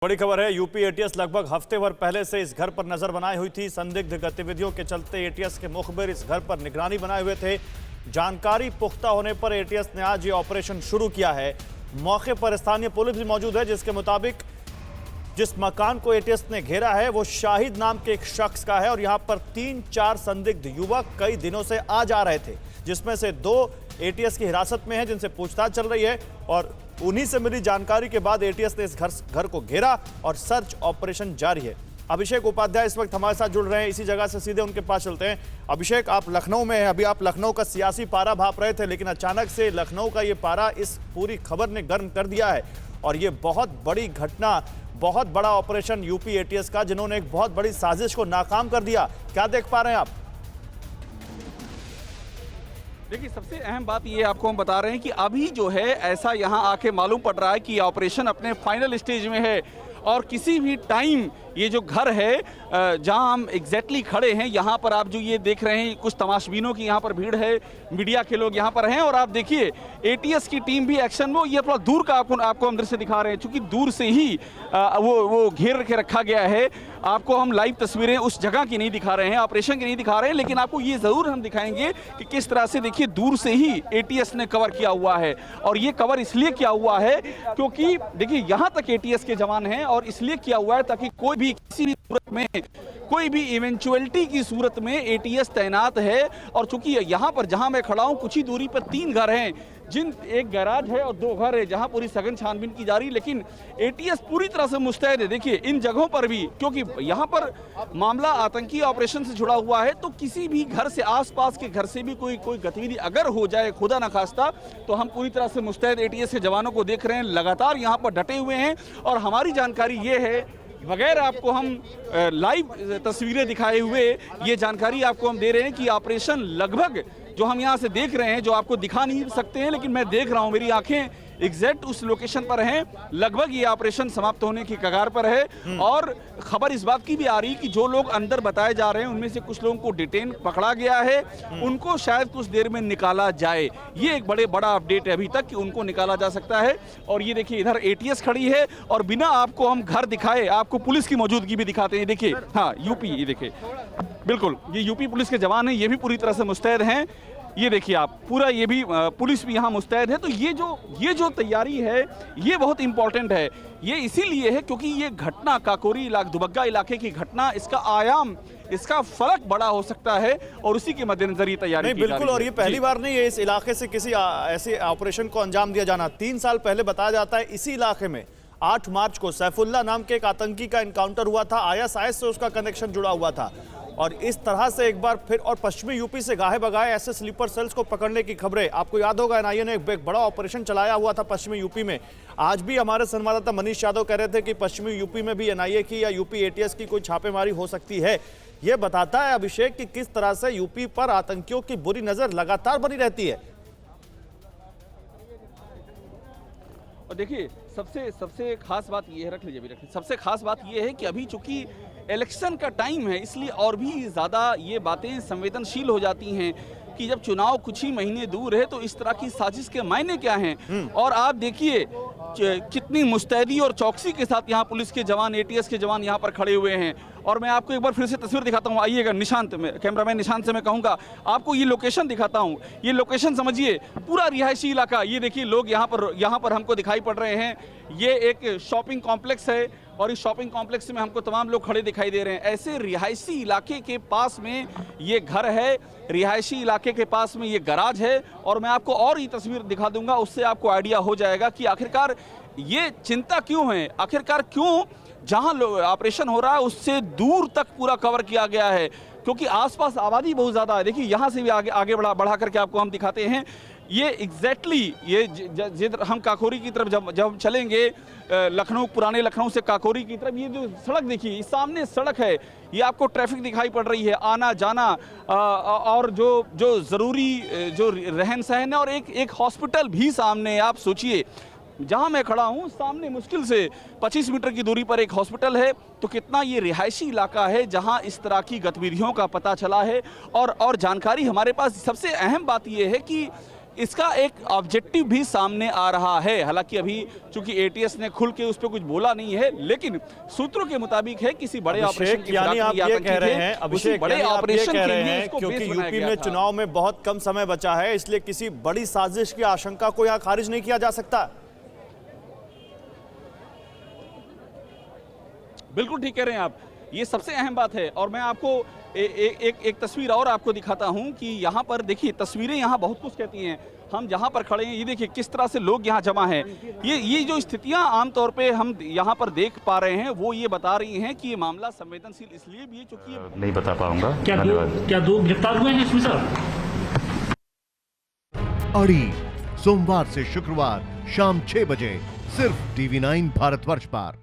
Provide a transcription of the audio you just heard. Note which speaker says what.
Speaker 1: बड़ी खबर है। यूपी एटीएस लगभग हफ्ते भर पहले से इस घर पर नजर बनाई हुई थी। संदिग्ध गतिविधियों के चलते एटीएस के मुखबिर इस घर पर निगरानी बनाए हुए थे। जानकारी पुख्ता होने पर एटीएस ने आज ये ऑपरेशन शुरू किया है। मौके पर स्थानीय पुलिस भी मौजूद है, जिसके मुताबिक जिस मकान को एटीएस ने घेरा है वो शाहिद नाम के एक शख्स का है और यहां पर 3-4 संदिग्ध युवक कई दिनों से आ जा रहे थे, जिसमें से 2 एटीएस की हिरासत में हैं, जिनसे पूछताछ चल रही है। और उन्हीं से मिली जानकारी के बाद एटीएस ने इस घर को घेरा और सर्च ऑपरेशन जारी है। अभिषेक उपाध्याय इस वक्त हमारे साथ जुड़ रहे हैं, इसी जगह से सीधे उनके पास चलते हैं। अभिषेक, आप लखनऊ में हैं, अभी आप लखनऊ का सियासी पारा भाप रहे थे, लेकिन अचानक से लखनऊ का ये पारा इस पूरी खबर ने गर्म कर दिया है और ये बहुत बड़ी घटना, बहुत बड़ा ऑपरेशन यूपी एटीएस का, जिन्होंने एक बहुत बड़ी साजिश को नाकाम कर दिया। क्या देख पा रहे हैं आप?
Speaker 2: देखिए, सबसे अहम बात ये आपको हम बता रहे हैं कि अभी जो है ऐसा यहाँ आके मालूम पड़ रहा है कि ऑपरेशन अपने फाइनल स्टेज में है और किसी भी टाइम ये जो घर है जहां हम एग्जैक्टली खड़े हैं, यहाँ पर आप जो ये देख रहे हैं कुछ तमाशबीनों की यहाँ पर भीड़ है, मीडिया के लोग यहाँ पर हैं और आप देखिए एटीएस की टीम भी एक्शन में। ये थोड़ा दूर का आपको हम दृश्य दिखा रहे हैं, चूंकि दूर से ही वो घेर के रखा गया है। आपको हम लाइव तस्वीरें उस जगह की नहीं दिखा रहे हैं, ऑपरेशन की नहीं दिखा रहे हैं, लेकिन आपको ये ज़रूर हम दिखाएंगे कि किस तरह से देखिए दूर से ही एटीएस ने कवर किया हुआ है। और ये कवर इसलिए किया हुआ है क्योंकि देखिए यहाँ तक एटीएस के जवान हैं और इसलिए किया हुआ है ताकि कोई भी किसी भी सूरत में, कोई भी इवेंचुअलिटी की सूरत में एटीएस तैनात है। और चूंकि यहाँ पर जहाँ मैं खड़ा हूँ कुछ ही दूरी पर 3 घर हैं, जिन एक गैराज है और 2 घर है जहां पूरी सघन छानबीन की जा रही है, लेकिन एटीएस पूरी तरह से मुस्तैद है। देखिए इन जगहों पर भी, क्योंकि यहां पर मामला आतंकी ऑपरेशन से जुड़ा हुआ है, तो किसी भी घर से, आसपास के घर से भी कोई गतिविधि अगर हो जाए खुदा न खास्ता, तो हम पूरी तरह से मुस्तैद एटीएस के जवानों को देख रहे हैं, लगातार यहां पर डटे हुए हैं। और हमारी जानकारी ये है, बगैर आपको हम लाइव तस्वीरें दिखाए हुए ये जानकारी आपको हम दे रहे हैं कि ऑपरेशन लगभग जो हम यहाँ से देख रहे हैं, जो आपको दिखा नहीं सकते हैं लेकिन मैं देख रहा हूँ, मेरी आंखें एग्जैक्ट उस लोकेशन पर हैं, लगभग ये ऑपरेशन समाप्त होने की कगार पर है। और खबर इस बात की भी आ रही कि जो लोग अंदर बताए जा रहे हैं उनमें से कुछ लोगों को डिटेन पकड़ा गया है, उनको शायद कुछ देर में निकाला जाए। ये एक बड़ा अपडेट है अभी तक कि उनको निकाला जा सकता है। और ये देखिए इधर एटीएस खड़ी है और बिना आपको हम घर दिखाए आपको पुलिस की मौजूदगी भी दिखाते हैं। देखिए हाँ, यूपी, ये देखिए बिल्कुल ये यूपी पुलिस के जवान हैं, ये भी पूरी तरह से मुस्तैद हैं। ये देखिए आप, पूरा ये भी पुलिस भी यहाँ मुस्तैद है। तो ये जो तैयारी है ये बहुत इंपॉर्टेंट है। ये इसीलिए है क्योंकि ये घटना काकोरी दुबग्गा इलाके की घटना, इसका आयाम, इसका फलक बड़ा हो सकता है और उसी के मद्देनजर ये तैयारी की जा रही है।
Speaker 1: बिल्कुल, और ये पहली बार नहीं है इस इलाके से किसी ऐसे ऑपरेशन को अंजाम दिया जाना। 3 साल पहले बताया जाता है इसी इलाके में 8 मार्च को सैफुल्ला नाम के एक आतंकी का एनकाउंटर हुआ था। आईएसआईएस से उसका कनेक्शन जुड़ा हुआ था और इस तरह से एक बार फिर, और पश्चिमी यूपी से गाहे बगाए ऐसे स्लीपर सेल्स को पकड़ने की खबरें आपको याद होगा। एनआईए ने एक बड़ा ऑपरेशन चलाया हुआ था पश्चिमी यूपी में। आज भी हमारे संवाददाता मनीष यादव कह रहे थे कि पश्चिमी यूपी में भी एनआईए की या यूपी एटीएस की कोई छापेमारी हो सकती है। यह बताता है अभिषेक कि किस तरह से यूपी पर आतंकियों की बुरी नजर लगातार बनी रहती है।
Speaker 2: और देखिए सबसे खास बात ये है, रख लीजिए, सबसे खास बात ये है कि अभी चूंकि इलेक्शन का टाइम है, इसलिए और भी ज़्यादा ये बातें संवेदनशील हो जाती हैं कि जब चुनाव कुछ ही महीने दूर है तो इस तरह की साजिश के मायने क्या हैं। और आप देखिए कितनी मुस्तैदी और चौकसी के साथ यहाँ पुलिस के जवान, एटीएस के जवान यहाँ पर खड़े हुए हैं। और मैं आपको एक बार फिर से तस्वीर दिखाता हूँ, आइएगा निशांत में, कैमरामैन निशांत से मैं कहूँगा आपको ये लोकेशन दिखाता हूँ। ये लोकेशन समझिए, पूरा रिहायशी इलाका, ये देखिए लोग यहाँ पर हमको दिखाई पड़ रहे हैं। ये एक शॉपिंग कॉम्प्लेक्स है और इस शॉपिंग कॉम्प्लेक्स में हमको तमाम लोग खड़े दिखाई दे रहे हैं। ऐसे रिहायशी इलाके के पास में ये घर है, रिहायशी इलाके के पास में ये गैराज है। और मैं आपको और ये तस्वीर दिखा दूंगा, उससे आपको आइडिया हो जाएगा कि आखिरकार ये चिंता क्यों है, आखिरकार क्यों जहां ऑपरेशन हो रहा है उससे दूर तक पूरा कवर किया गया है, क्योंकि आसपास आबादी बहुत ज़्यादा है। देखिए यहाँ से भी आगे बढ़ा करके आपको हम दिखाते हैं। ये एग्जैक्टली ये हम काकोरी की तरफ जब चलेंगे, लखनऊ, पुराने लखनऊ से काकोरी की तरफ, ये जो सड़क देखिए, सामने सड़क है, ये आपको ट्रैफिक दिखाई पड़ रही है, आना जाना और जो ज़रूरी जो रहन सहन है, और एक हॉस्पिटल भी सामने है। आप सोचिए जहां मैं खड़ा हूं सामने मुश्किल से 25 मीटर की दूरी पर एक हॉस्पिटल है, तो कितना ये रिहायशी इलाका है जहां इस तरह की गतिविधियों का पता चला है। और जानकारी हमारे पास, सबसे अहम बात ये है कि इसका एक ऑब्जेक्टिव भी सामने आ रहा है। हालांकि अभी चूंकि एटीएस ने खुल के उस पर कुछ बोला नहीं है, लेकिन सूत्रों के मुताबिक है किसी बड़े ऑपरेशन की
Speaker 1: यानी आप ये कह रहे हैं, अभिषेक
Speaker 2: बड़े ऑपरेशन के लिए इसको
Speaker 1: क्योंकि
Speaker 2: बेस बनाया
Speaker 1: यूपी
Speaker 2: गया
Speaker 1: में
Speaker 2: था।
Speaker 1: चुनाव में बहुत कम समय बचा है, इसलिए किसी बड़ी साजिश की आशंका को यहां खारिज नहीं किया जा सकता।
Speaker 2: बिल्कुल ठीक कह रहे हैं आप, ये सबसे अहम बात है। और मैं आपको एक तस्वीर और आपको दिखाता हूं कि यहाँ पर देखिए, तस्वीरें यहाँ बहुत कुछ कहती हैं। हम जहाँ पर खड़े हैं, ये देखिए किस तरह से लोग यहाँ जमा हैं। ये जो स्थितियाँ आमतौर पे हम यहाँ पर देख पा रहे हैं, वो ये बता रही हैं कि ये मामला संवेदनशील इसलिए भी है क्योंकि
Speaker 3: नहीं बता पाऊंगा।
Speaker 4: क्या दो गिरफ्तार हुए हैं इसमें सर?
Speaker 5: अड़ी सोमवार से शुक्रवार शाम 6 बजे सिर्फ TV9 भारतवर्ष पर।